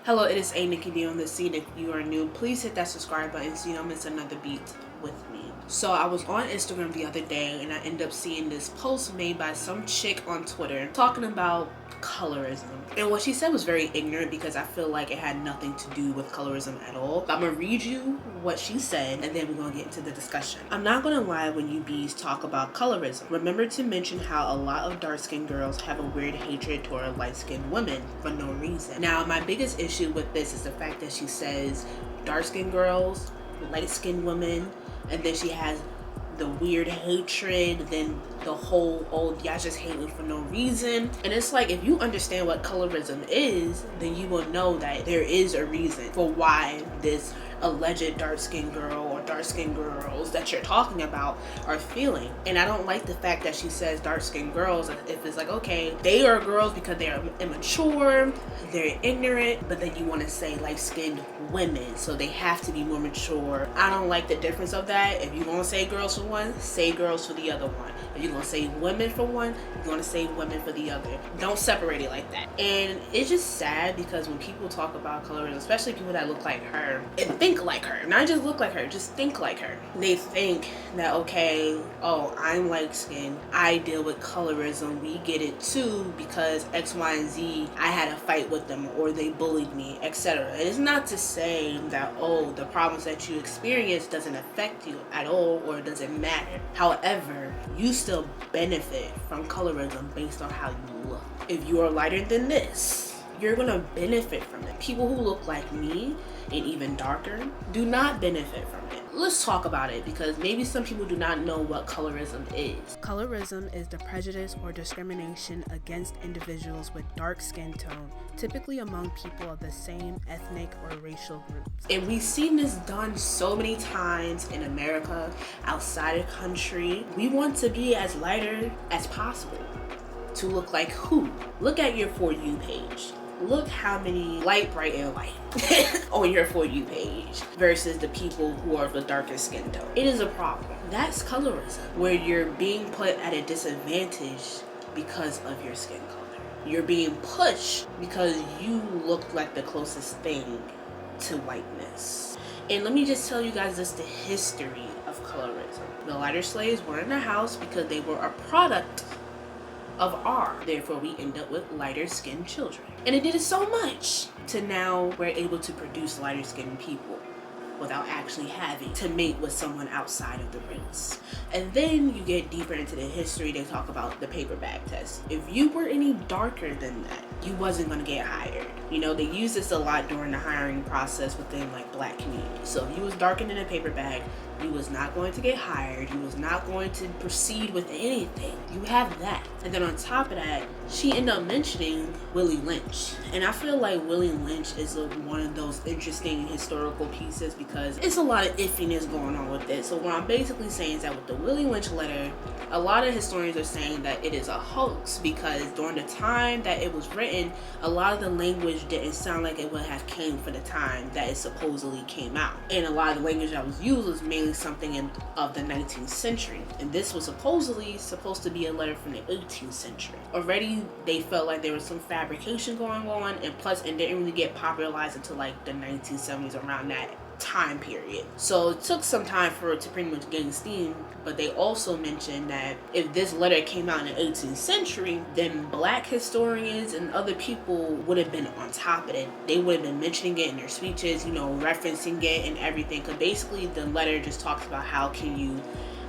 Hello, it is A Nikki B on the scene. If you are new, please hit that subscribe button so you don't miss another beat with me. So I was on Instagram the other day and I ended up seeing this post made by some chick on Twitter talking about colorism. And what she said was very ignorant because I feel like it had nothing to do with colorism at all. But I'm gonna read you what she said and then we're gonna get into the discussion. I'm not gonna lie when you bees talk about colorism. Remember to mention how a lot of dark-skinned girls have a weird hatred toward light-skinned women for no reason. Now, my biggest issue with this is the fact that she says dark-skinned girls, light-skinned women, and then she has the weird hatred, then the whole, oh, y'all just hate me for no reason. And it's like, if you understand what colorism is, then you will know that there is a reason for why this alleged dark-skinned girl or dark-skinned girls that you're talking about are feeling. And I don't like the fact that she says dark-skinned girls, if it's like, okay, they are girls because they are immature, they're ignorant, but then you want to say light-skinned women, so they have to be more mature. I don't like the difference of that. If you're gonna say girls for one, say girls for the other one. If you're gonna say women for one, you're gonna say women for the other. Don't separate it like that. And it's just sad because when people talk about colorism, especially people that look like her and think like her, not just look like her, just think like her, they think that, okay, oh, I'm light skinned, I deal with colorism, we get it too because X, Y, and Z, I had a fight with them or they bullied me, etc. And it's not to say that, oh, the problems that you experience doesn't affect you at all or doesn't matter. However, you still benefit from colorism based on how you look. If you are lighter than this, you're gonna benefit from it. People who look like me and even darker do not benefit from it. Let's talk about it because maybe some people do not know what colorism is. Colorism is the prejudice or discrimination against individuals with dark skin tone, typically among people of the same ethnic or racial groups. And we've seen this done so many times in America, outside the country. We want to be as lighter as possible. To look like who? Look at your For You page. Look how many light, bright, and light on your For You page versus the people who are the darkest skin tone. It is a problem. That's colorism, where you're being put at a disadvantage because of your skin color. You're being pushed because you look like the closest thing to whiteness. And let me just tell you guys this, the history of colorism. The lighter slaves were in the house because they were a product of R. Therefore, we end up with lighter skinned children. And it did it so much to now we're able to produce lighter skinned people without actually having to mate with someone outside of the race. And then you get deeper into the history, they talk about the paper bag test. If you were any darker than that, you wasn't gonna get hired. You know, they use this a lot during the hiring process within like black communities. So if you was darker than a paper bag, you was not going to get hired. You was not going to proceed with anything. You have that. And then on top of that, she ended up mentioning Willie Lynch. And I feel like Willie Lynch is one of those interesting historical pieces because it's a lot of iffiness going on with it. So what I'm basically saying is that with the Willie Lynch letter, a lot of historians are saying that it is a hoax because during the time that it was written, a lot of the language didn't sound like it would have came for the time that it supposedly came out. And a lot of the language that was used was mainly something of the 19th century. And this was supposedly supposed to be a letter from the 18th century. Already, they felt like there was some fabrication going on, and plus it didn't really get popularized until like the 1970s, around that time period. So it took some time for it to pretty much gain steam. But they also mentioned that if this letter came out in the 18th century, then black historians and other people would have been on top of it. They would have been mentioning it in their speeches, you know, referencing it and everything. Because basically the letter just talks about how can you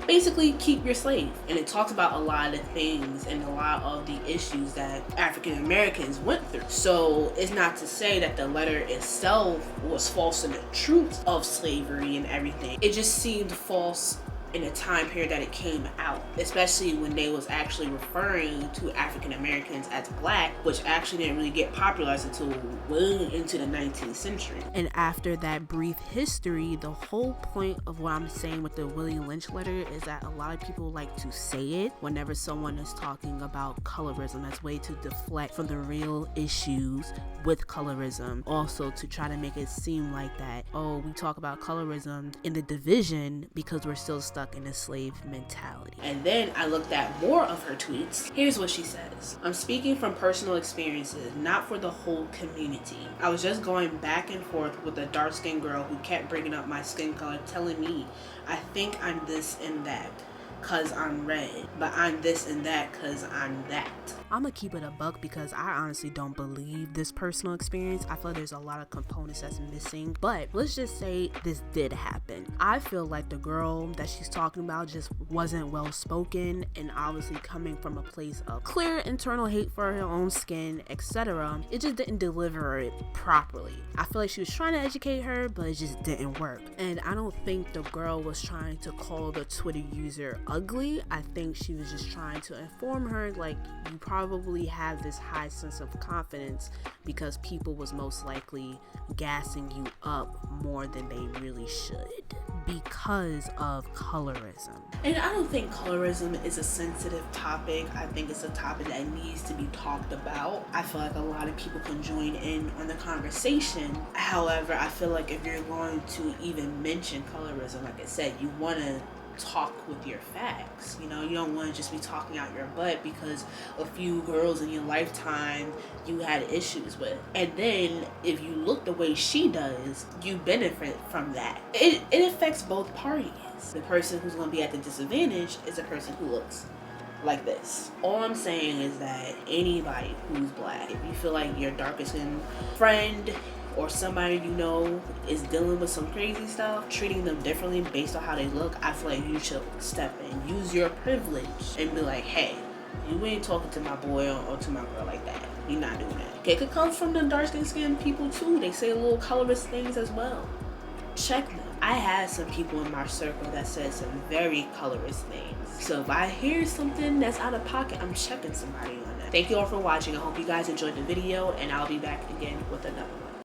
basically keep your slave, and it talks about a lot of things and a lot of the issues that African Americans went through. So it's not to say that the letter itself was false in the truth of slavery and everything. It just seemed false in the time period that it came out, especially when they was actually referring to African Americans as black, which actually didn't really get popularized until way into the 19th century. And after that brief history, the whole point of what I'm saying with the Willie Lynch letter is that a lot of people like to say it whenever someone is talking about colorism as a way to deflect from the real issues with colorism, also to try to make it seem like that, oh, we talk about colorism in the division because we're still stuck stuck in a slave mentality. And then I looked at more of her tweets. Here's what she says. I'm speaking from personal experiences, not for the whole community. I was just going back and forth with a dark-skinned girl who kept bringing up my skin color, telling me I think I'm this and that cause I'm red, but I'm this and that cause I'm that. I'm gonna keep it a buck because I honestly don't believe this personal experience. I feel like there's a lot of components that's missing, but let's just say this did happen. I feel like the girl that she's talking about just wasn't well spoken, and obviously coming from a place of clear internal hate for her own skin, etc. It just didn't deliver it properly. I feel like she was trying to educate her, but it just didn't work. And I don't think the girl was trying to call the Twitter user ugly. I think she was just trying to inform her, like, you probably have this high sense of confidence because people was most likely gassing you up more than they really should because of colorism. And I don't think colorism is a sensitive topic. I think it's a topic that needs to be talked about. I feel like a lot of people can join in on the conversation. However, I feel like if you're going to even mention colorism, like I said, you want to talk with your facts. You know, you don't want to just be talking out your butt because a few girls in your lifetime you had issues with, and then if you look the way she does, you benefit from that. It affects both parties. The person who's going to be at the disadvantage is a person who looks like this. All I'm saying is that anybody who's black, if you feel like your darkest friend or somebody you know is dealing with some crazy stuff, treating them differently based on how they look, I feel like you should step in, use your privilege, and be like, hey, you ain't talking to my boy or to my girl like that. You're not doing that. Okay, it could come from the dark-skinned people too. They say little colorist things as well. Check them. I had some people in my circle that said some very colorist things. So if I hear something that's out of pocket, I'm checking somebody on that. Thank you all for watching. I hope you guys enjoyed the video, and I'll be back again with another one.